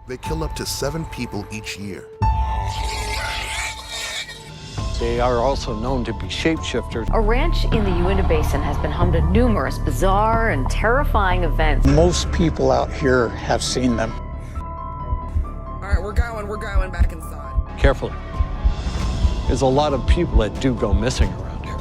They kill up to 7 people each year. They are also known to be shapeshifters. A ranch in the Uinta Basin has been home to numerous bizarre and terrifying events. Most people out here have seen them. All right, we're going back inside. Carefully. There's a lot of people that do go missing around here.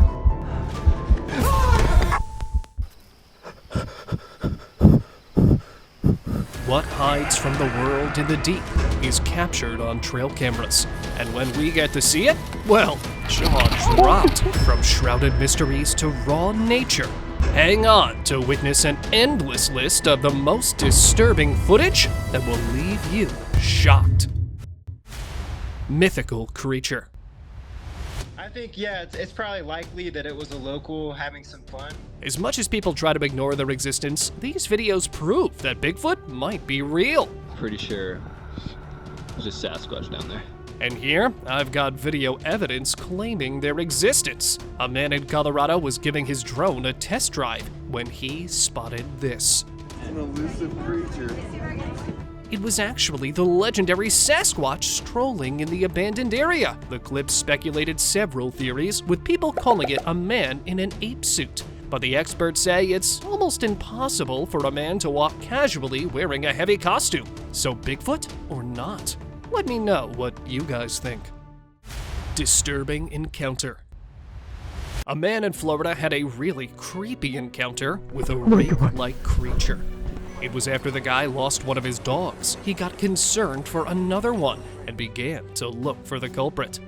What hides from the world in the deep is captured on trail cameras. And when we get to see it, well, jaw dropped. From shrouded mysteries to raw nature. Hang on to witness an endless list of the most disturbing footage that will leave you shocked. Mythical creature. I think, yeah, it's probably likely that it was a local having some fun. As much as people try to ignore their existence, these videos prove that Bigfoot might be real. Pretty sure there's a Sasquatch down there. And here, I've got video evidence claiming their existence. A man in Colorado was giving his drone a test drive when he spotted this. An elusive creature. It was actually the legendary Sasquatch strolling in the abandoned area. The clip speculated several theories, with people calling it a man in an ape suit. But the experts say it's almost impossible for a man to walk casually wearing a heavy costume. So Bigfoot or not? Let me know what you guys think. Disturbing encounter. A man in Florida had a really creepy encounter with a rake-like creature. It was after the guy lost one of his dogs. He got concerned for another one and began to look for the culprit.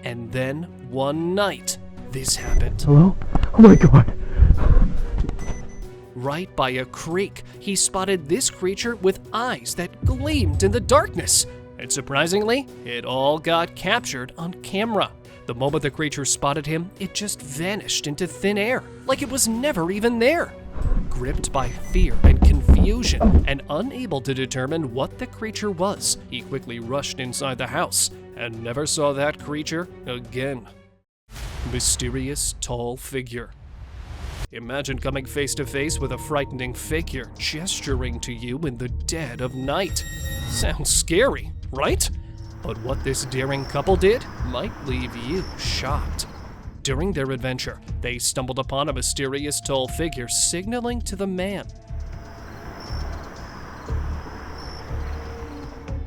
And then, one night, this happened. Hello? Oh my god. Right by a creek, he spotted this creature with eyes that gleamed in the darkness. And surprisingly, it all got captured on camera. The moment the creature spotted him, it just vanished into thin air, like it was never even there. Gripped by fear and confusion and unable to determine what the creature was, he quickly rushed inside the house and never saw that creature again. Mysterious tall figure. Imagine coming face to face with a frightening figure gesturing to you in the dead of night. Sounds scary, right? But what this daring couple did might leave you shocked. During their adventure, they stumbled upon a mysterious tall figure signaling to the man.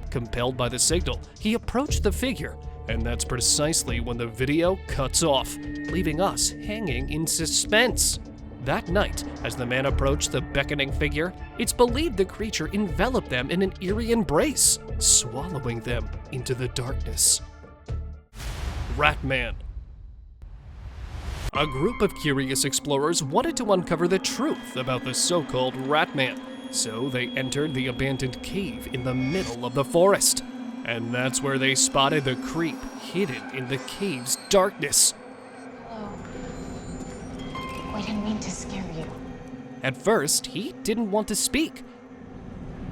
Compelled by the signal, he approached the figure, and that's precisely when the video cuts off, leaving us hanging in suspense. That night, as the man approached the beckoning figure, it's believed the creature enveloped them in an eerie embrace, swallowing them into the darkness. Ratman. A group of curious explorers wanted to uncover the truth about the so-called Ratman, so they entered the abandoned cave in the middle of the forest. And that's where they spotted the creep hidden in the cave's darkness. Hello. We didn't mean to scare you. At first, he didn't want to speak.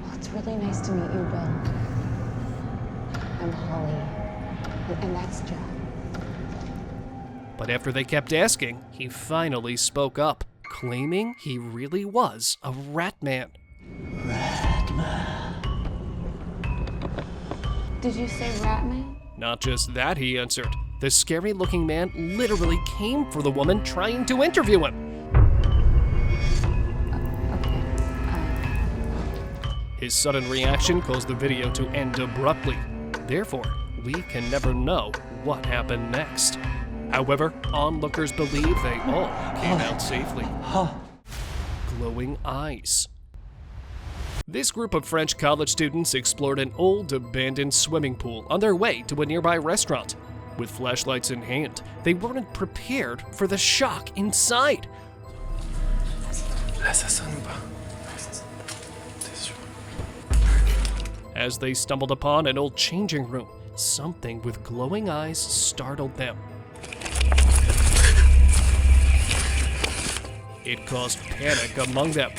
Well, it's really nice to meet you, Bill. I'm Holly, and that's Jeff. But after they kept asking, he finally spoke up, claiming he really was a Ratman. Did you say Ratman? Not just that, he answered. The scary-looking man literally came for the woman trying to interview him. His sudden reaction caused the video to end abruptly. Therefore, we can never know what happened next. However, onlookers believe they all came out safely. Glowing eyes. This group of French college students explored an old, abandoned swimming pool on their way to a nearby restaurant. With flashlights in hand, they weren't prepared for the shock inside. As they stumbled upon an old changing room, something with glowing eyes startled them. It caused panic among them.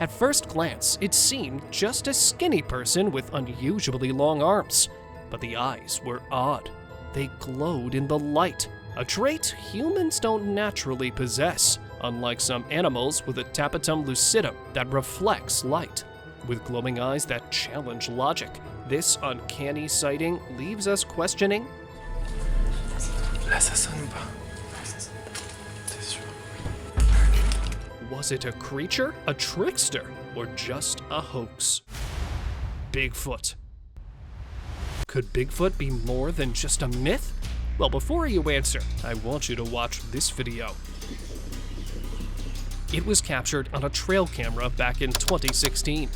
At first glance, it seemed just a skinny person with unusually long arms. But the eyes were odd. They glowed in the light, a trait humans don't naturally possess, unlike some animals with a tapetum lucidum that reflects light. With glowing eyes that challenge logic, This uncanny sighting leaves us questioning, was it a creature, a trickster, or just a hoax? Bigfoot. Could Bigfoot be more than just a myth? Well, before you answer, I want you to watch this video. It was captured on a trail camera back in 2016.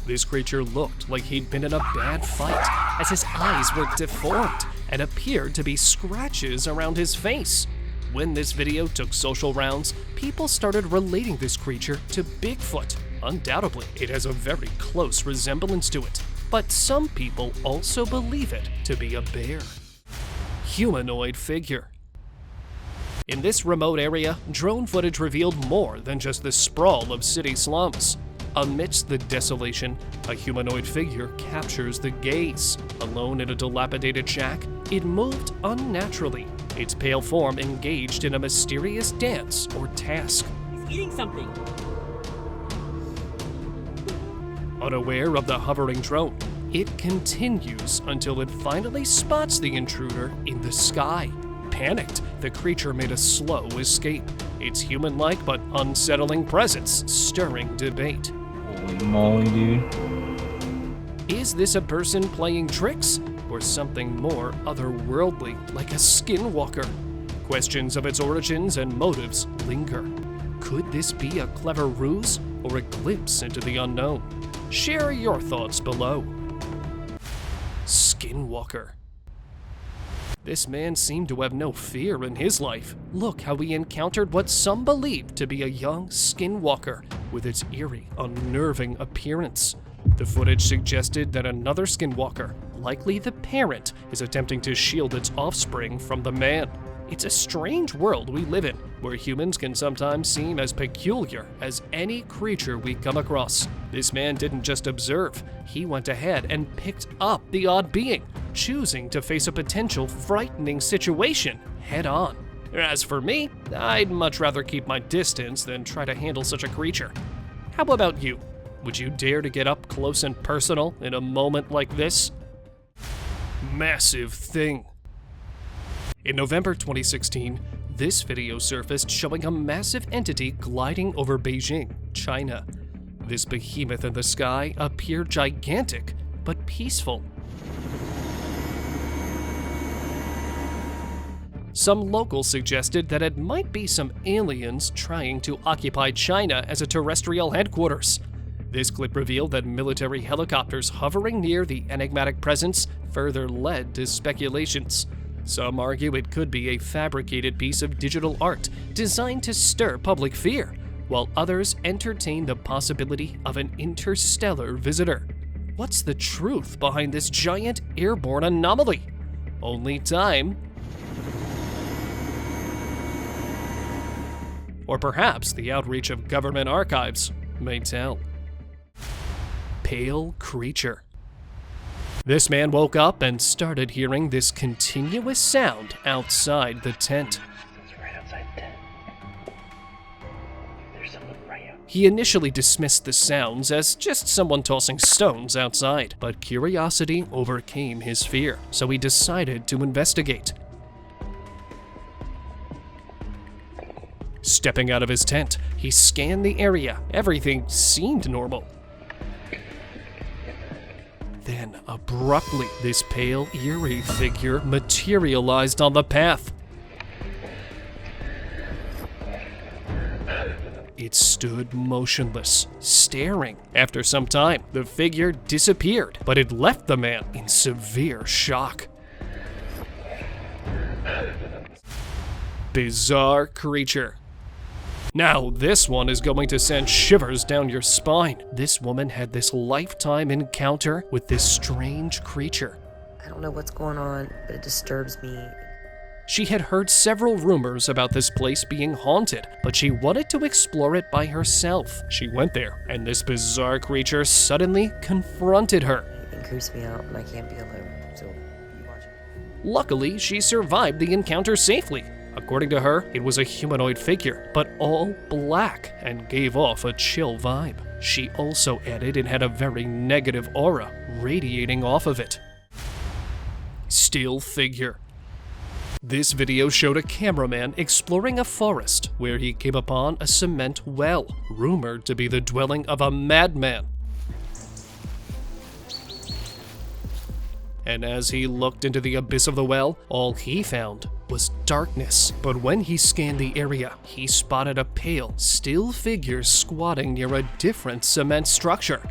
This creature looked like he'd been in a bad fight, as his eyes were deformed and appeared to be scratches around his face. When this video took social rounds, people started relating this creature to Bigfoot. Undoubtedly, it has a very close resemblance to it, but some people also believe it to be a bear. Humanoid figure. In this remote area, drone footage revealed more than just the sprawl of city slums. Amidst the desolation, a humanoid figure captures the gaze. Alone in a dilapidated shack, it moved unnaturally, its pale form engaged in a mysterious dance or task. He's eating something. Unaware of the hovering drone, it continues until it finally spots the intruder in the sky. Panicked, the creature made a slow escape, its human-like but unsettling presence stirring debate. Holy moly, dude. Is this a person playing tricks, or something more otherworldly, like a skinwalker? Questions of its origins and motives linger. Could this be a clever ruse, or a glimpse into the unknown? Share your thoughts below. Skinwalker. This man seemed to have no fear in his life. Look how he encountered what some believed to be a young skinwalker with its eerie, unnerving appearance. The footage suggested that another skinwalker, likely the parent, is attempting to shield its offspring from the man. It's a strange world we live in, where humans can sometimes seem as peculiar as any creature we come across. This man didn't just observe, he went ahead and picked up the odd being, choosing to face a potential frightening situation head on. As for me, I'd much rather keep my distance than try to handle such a creature. How about you? Would you dare to get up close and personal in a moment like this? Massive thing. In November 2016, this video surfaced showing a massive entity gliding over Beijing, China. This behemoth in the sky appeared gigantic, but peaceful. Some locals suggested that it might be some aliens trying to occupy China as a terrestrial headquarters. This clip revealed that military helicopters hovering near the enigmatic presence further led to speculations. Some argue it could be a fabricated piece of digital art designed to stir public fear, while others entertain the possibility of an interstellar visitor. What's the truth behind this giant airborne anomaly? Only time, or perhaps the outreach of government archives, may tell. Pale creature. This man woke up and started hearing this continuous sound outside the tent. He initially dismissed the sounds as just someone tossing stones outside, but curiosity overcame his fear, so he decided to investigate. Stepping out of his tent, he scanned the area. Everything seemed normal. Then, abruptly, this pale, eerie figure materialized on the path. It stood motionless, staring. After some time, the figure disappeared, but it left the man in severe shock. Bizarre creature. Now, this one is going to send shivers down your spine. This woman had this lifetime encounter with this strange creature. I don't know what's going on, but it disturbs me. She had heard several rumors about this place being haunted, but she wanted to explore it by herself. She went there, and this bizarre creature suddenly confronted her. It creeps me out, and I can't be alone, so you watch it. Luckily, she survived the encounter safely. According to her, it was a humanoid figure, but all black, and gave off a chill vibe. She also added it had a very negative aura radiating off of it. Still figure. This video showed a cameraman exploring a forest where he came upon a cement well, rumored to be the dwelling of a madman. And as he looked into the abyss of the well, all he found was darkness. But when he scanned the area, he spotted a pale, still figure squatting near a different cement structure.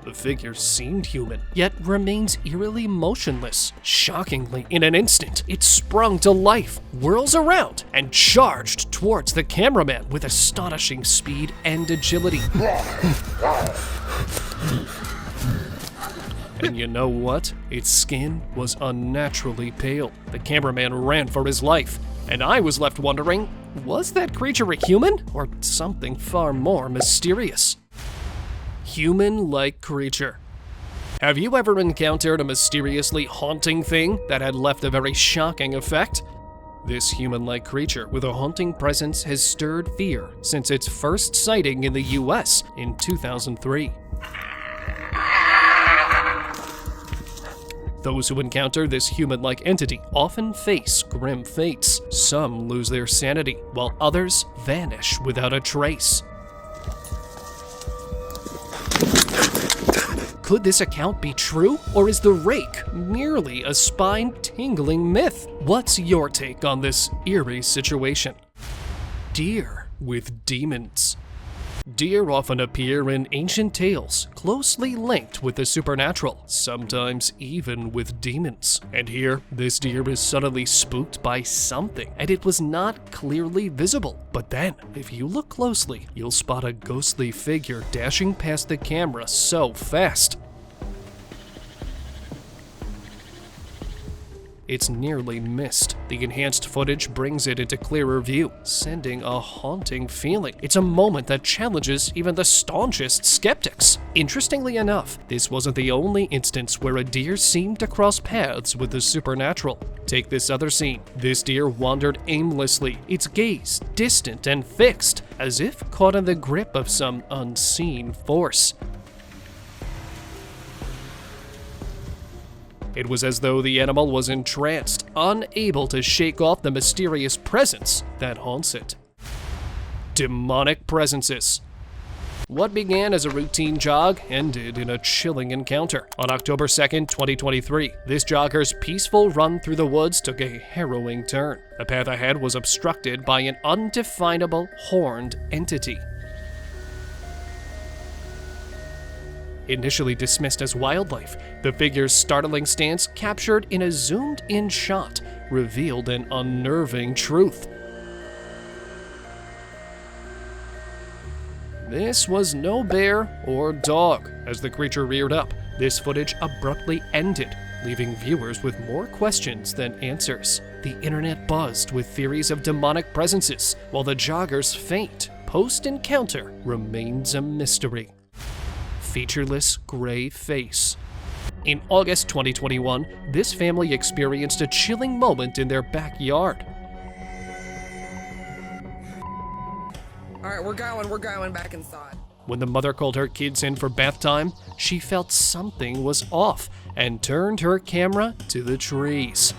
The figure seemed human, yet remains eerily motionless. Shockingly, in an instant, it sprung to life, whirls around, and charged towards the cameraman with astonishing speed and agility. And you know what? Its skin was unnaturally pale. The cameraman ran for his life, and I was left wondering, was that creature a human or something far more mysterious? Human-like creature. Have you ever encountered a mysteriously haunting thing that had left a very shocking effect? This human-like creature with a haunting presence has stirred fear since its first sighting in the US in 2003. Those who encounter this human-like entity often face grim fates. Some lose their sanity, while others vanish without a trace. Could this account be true, or is the rake merely a spine-tingling myth? What's your take on this eerie situation? Deer with demons. Deer often appear in ancient tales, closely linked with the supernatural, sometimes even with demons. And here, this deer is suddenly spooked by something, and it was not clearly visible. But then, if you look closely, you'll spot a ghostly figure dashing past the camera so fast. It's nearly missed. The enhanced footage brings it into clearer view, sending a haunting feeling. It's a moment that challenges even the staunchest skeptics. Interestingly enough, this wasn't the only instance where a deer seemed to cross paths with the supernatural. Take this other scene. This deer wandered aimlessly, its gaze distant and fixed, as if caught in the grip of some unseen force. It was as though the animal was entranced, unable to shake off the mysterious presence that haunts it. Demonic presences. What began as a routine jog ended in a chilling encounter. On October 2nd, 2023, this jogger's peaceful run through the woods took a harrowing turn. The path ahead was obstructed by an undefinable horned entity. Initially dismissed as wildlife, the figure's startling stance, captured in a zoomed-in shot, revealed an unnerving truth. This was no bear or dog. As the creature reared up, this footage abruptly ended, leaving viewers with more questions than answers. The internet buzzed with theories of demonic presences, while the jogger's fate post-encounter remains a mystery. Featureless gray face. In August 2021, this family experienced a chilling moment in their backyard. Alright, we're going back inside. When the mother called her kids in for bath time, she felt something was off and turned her camera to the trees.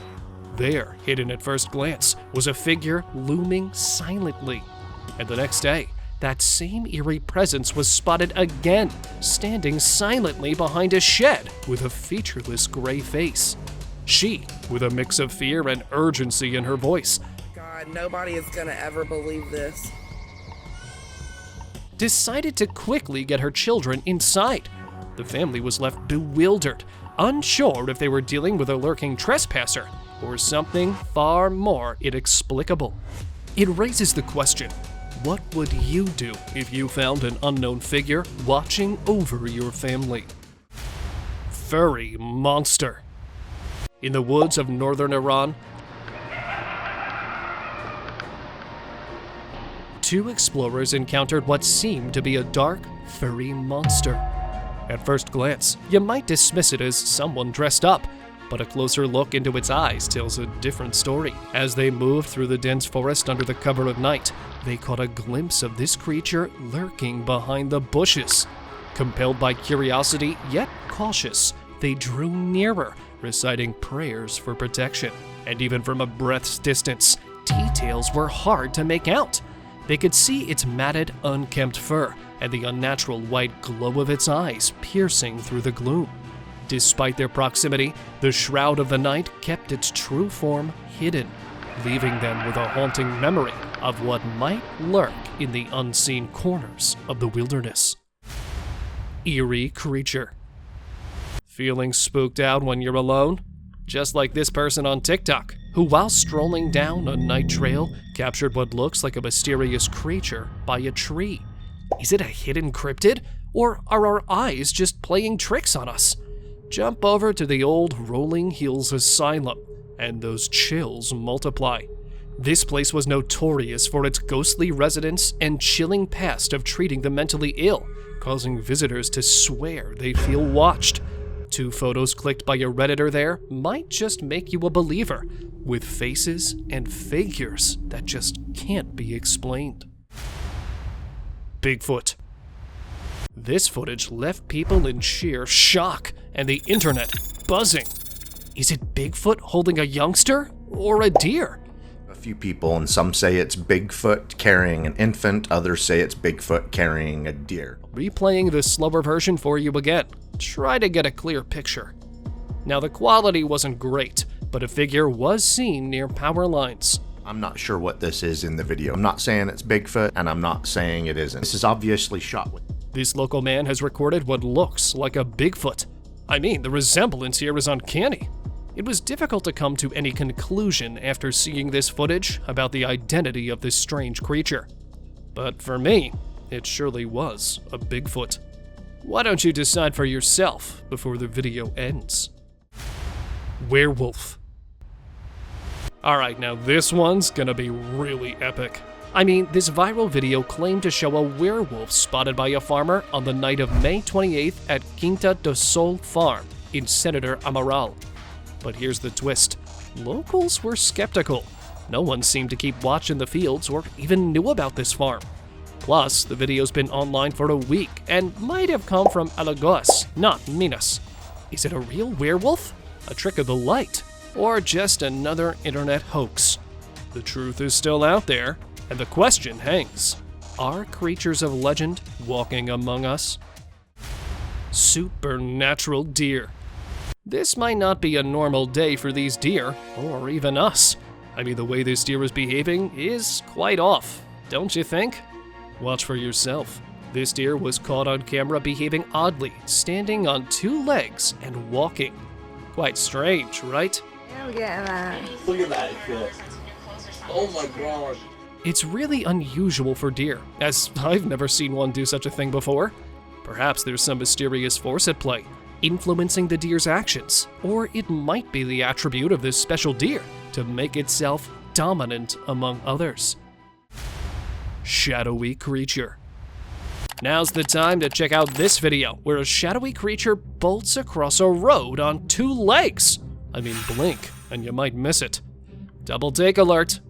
There, hidden at first glance, was a figure looming silently. And the next day, that same eerie presence was spotted again, standing silently behind a shed with a featureless gray face. She, with a mix of fear and urgency in her voice, God, nobody is gonna ever believe this. decided to quickly get her children inside. The family was left bewildered, unsure if they were dealing with a lurking trespasser or something far more inexplicable. It raises the question, what would you do if you found an unknown figure watching over your family? Furry monster. In the woods of northern Iran, two explorers encountered what seemed to be a dark, furry monster. At first glance, you might dismiss it as someone dressed up, But a closer look into its eyes tells a different story. As they moved through the dense forest under the cover of night, they caught a glimpse of this creature lurking behind the bushes. Compelled by curiosity, yet cautious, they drew nearer, reciting prayers for protection. And even from a breath's distance, details were hard to make out. They could see its matted, unkempt fur and the unnatural white glow of its eyes piercing through the gloom. Despite their proximity, the shroud of the night kept its true form hidden, leaving them with a haunting memory of what might lurk in the unseen corners of the wilderness. Eerie creature. Feeling spooked out when you're alone? Just like this person on TikTok, who while strolling down a night trail, captured what looks like a mysterious creature by a tree. Is it a hidden cryptid, or are our eyes just playing tricks on us? Jump over to the old Rolling Hills Asylum, and those chills multiply. This place was notorious for its ghostly residents and chilling past of treating the mentally ill, causing visitors to swear they feel watched. 2 photos clicked by a Redditor there might just make you a believer, with faces and figures that just can't be explained. Bigfoot. This footage left people in sheer shock and the internet buzzing. Is it Bigfoot holding a youngster or a deer? A few people, and some say it's Bigfoot carrying an infant, others say it's Bigfoot carrying a deer. Replaying the slower version for you again. Try to get a clear picture. Now the quality wasn't great, but a figure was seen near power lines. I'm not sure what this is in the video. I'm not saying it's Bigfoot, and I'm not saying it isn't. This is obviously shot with. This local man has recorded what looks like a Bigfoot. I mean, the resemblance here is uncanny. It was difficult to come to any conclusion after seeing this footage about the identity of this strange creature. But for me, it surely was a Bigfoot. Why don't you decide for yourself before the video ends? Werewolf. Alright, now this one's gonna be really epic. I mean, this viral video claimed to show a werewolf spotted by a farmer on the night of May 28th at Quinta do Sol Farm in Senator Amaral. But here's the twist. Locals were skeptical. No one seemed to keep watch in the fields or even knew about this farm. Plus, the video's been online for a week and might have come from Alagoas, not Minas. Is it a real werewolf? A trick of the light? Or just another internet hoax? The truth is still out there, and the question hangs. Are creatures of legend walking among us? Supernatural deer. This might not be a normal day for these deer, or even us. I mean, the way this deer is behaving is quite off, don't you think? Watch for yourself. This deer was caught on camera behaving oddly, standing on 2 legs and walking. Quite strange, right? Look at that. Look at that shit. Oh my god. It's really unusual for deer, as I've never seen one do such a thing before. Perhaps there's some mysterious force at play, influencing the deer's actions, or it might be the attribute of this special deer to make itself dominant among others. Shadowy creature. Now's the time to check out this video, where a shadowy creature bolts across a road on 2 legs. I mean, blink, and you might miss it. Double take alert.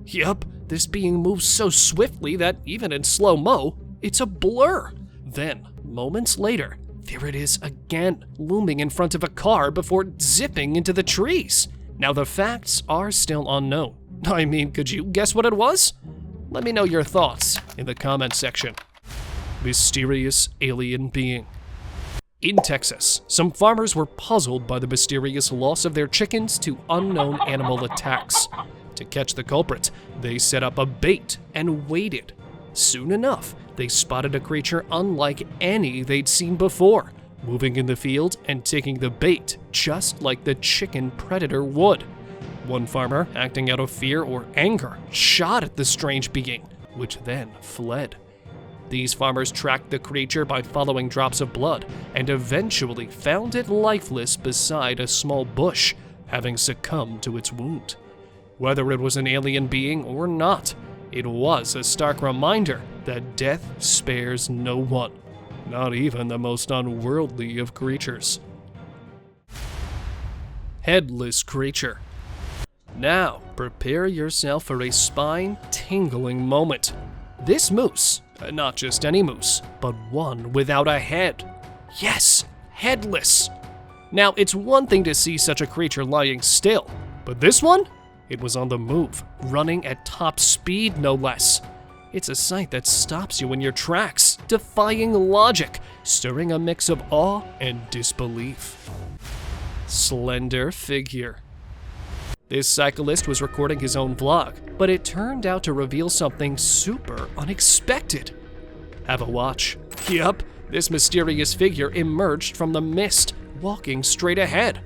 Yup, this being moves so swiftly that even in slow-mo, it's a blur. Then, moments later, there it is again, looming in front of a car before zipping into the trees. Now the facts are still unknown. I mean, could you guess what it was? Let me know your thoughts in the comment section. Mysterious alien being. In Texas, some farmers were puzzled by the mysterious loss of their chickens to unknown animal attacks. To catch the culprit, they set up a bait and waited. Soon enough, they spotted a creature unlike any they'd seen before, moving in the field and taking the bait just like the chicken predator would. One farmer, acting out of fear or anger, shot at the strange being, which then fled. These farmers tracked the creature by following drops of blood and eventually found it lifeless beside a small bush, having succumbed to its wound. Whether it was an alien being or not, it was a stark reminder that death spares no one, not even the most unworldly of creatures. headless creature. Now, prepare yourself for a spine-tingling moment. This moose, not just any moose, but one without a head. Yes, headless. Now, it's one thing to see such a creature lying still, but this one? It was on the move, running at top speed no less. It's a sight that stops you in your tracks, defying logic, stirring a mix of awe and disbelief. Slender figure. This cyclist was recording his own vlog, but it turned out to reveal something super unexpected. Have a watch. Yup, this mysterious figure emerged from the mist, walking straight ahead.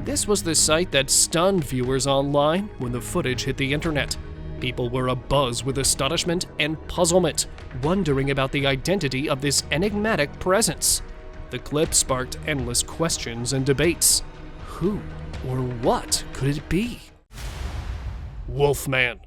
This was the sight that stunned viewers online when the footage hit the internet. People were abuzz with astonishment and puzzlement, wondering about the identity of this enigmatic presence. The clip sparked endless questions and debates. Who or what could it be? Wolfman.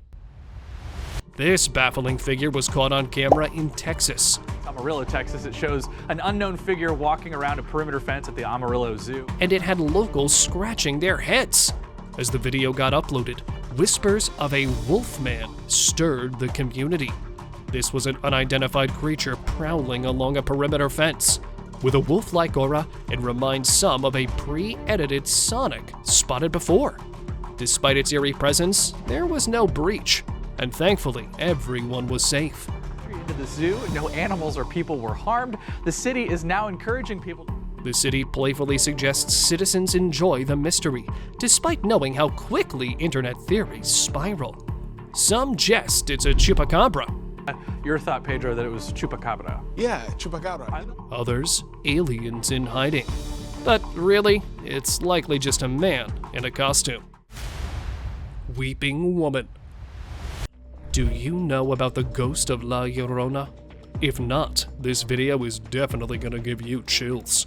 This baffling figure was caught on camera in Texas. Amarillo, Texas. It shows an unknown figure walking around a perimeter fence at the Amarillo Zoo. And it had locals scratching their heads. As the video got uploaded, whispers of a wolfman stirred the community. This was an unidentified creature prowling along a perimeter fence. With a wolf-like aura, it reminds some of a pre-edited Sonic spotted before. Despite its eerie presence, there was no breach, and thankfully, everyone was safe. Into the zoo, no animals or people were harmed. The city is now encouraging people. The city playfully suggests citizens enjoy the mystery, despite knowing how quickly internet theories spiral. Some jest it's a chupacabra. Your thought, Pedro, that it was chupacabra. Yeah, chupacabra. Others, aliens in hiding. But really, it's likely just a man in a costume. Weeping woman. Do you know about the ghost of La Llorona? If not, this video is definitely gonna give you chills.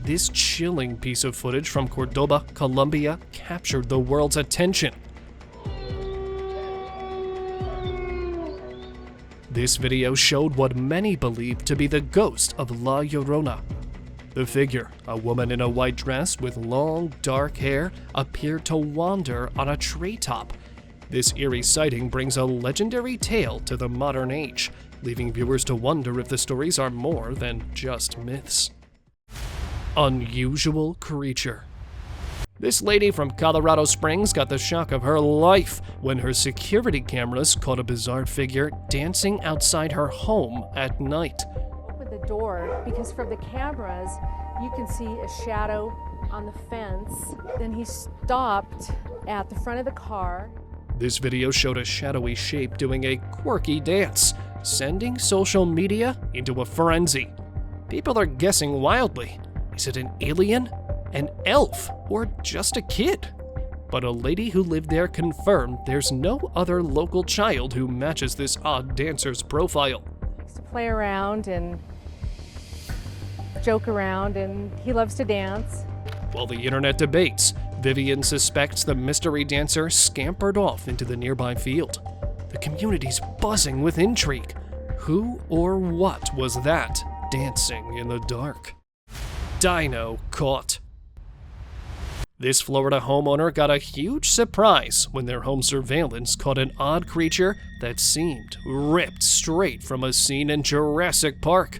This chilling piece of footage from Cordoba, Colombia, captured the world's attention. This video showed what many believed to be the ghost of La Llorona. The figure, a woman in a white dress with long, dark hair, appeared to wander on a treetop. This eerie sighting brings a legendary tale to the modern age, leaving viewers to wonder if the stories are more than just myths. Unusual creature. This lady from Colorado Springs got the shock of her life when her security cameras caught a bizarre figure dancing outside her home at night. Open the door because from the cameras you can see a shadow on the fence. Then he stopped at the front of the car. This video showed a shadowy shape doing a quirky dance, sending social media into a frenzy. People are guessing wildly. Is it an alien, an elf, or just a kid? But a lady who lived there confirmed there's no other local child who matches this odd dancer's profile. He likes to play around and joke around, and he loves to dance. While the internet debates, Vivian suspects the mystery dancer scampered off into the nearby field. The community's buzzing with intrigue. Who or what was that dancing in the dark? Dino caught. This Florida homeowner got a huge surprise when their home surveillance caught an odd creature that seemed ripped straight from a scene in Jurassic Park.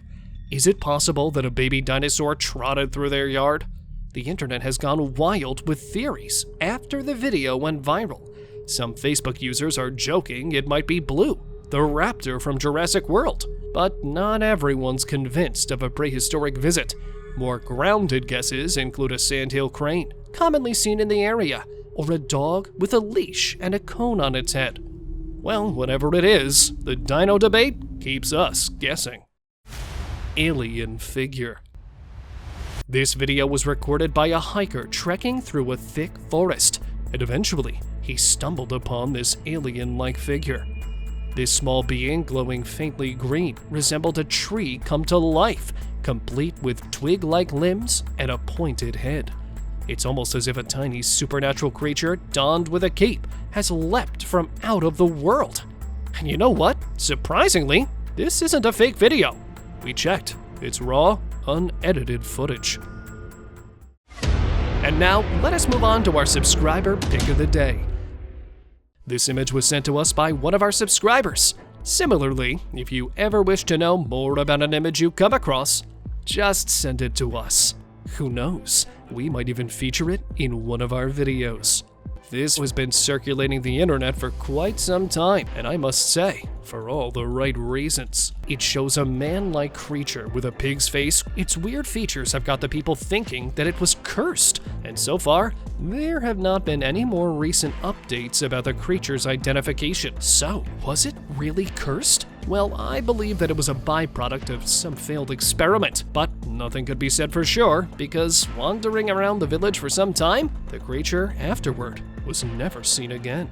Is it possible that a baby dinosaur trotted through their yard? The internet has gone wild with theories after the video went viral. Some Facebook users are joking it might be Blue, the raptor from Jurassic World. But not everyone's convinced of a prehistoric visit. More grounded guesses include a sandhill crane, commonly seen in the area, or a dog with a leash and a cone on its head. Well, whatever it is, the dino debate keeps us guessing. Alien figure. This video was recorded by a hiker trekking through a thick forest, and eventually he stumbled upon this alien-like figure. This small being, glowing faintly green, resembled a tree come to life, complete with twig-like limbs and a pointed head. It's almost as if a tiny supernatural creature donned with a cape has leapt from out of the world. And you know what? Surprisingly, this isn't a fake video. We checked. It's raw, unedited footage. And now, let us move on to our subscriber pick of the day. This image was sent to us by one of our subscribers. Similarly, if you ever wish to know more about an image you come across, just send it to us. Who knows, we might even feature it in one of our videos. This has been circulating the internet for quite some time, and I must say, for all the right reasons. It shows a man-like creature with a pig's face. Its weird features have got the people thinking that it was cursed, and so far, there have not been any more recent updates about the creature's identification. So, was it really cursed? Well, I believe that it was a byproduct of some failed experiment, but nothing could be said for sure, because wandering around the village for some time, the creature afterward was never seen again.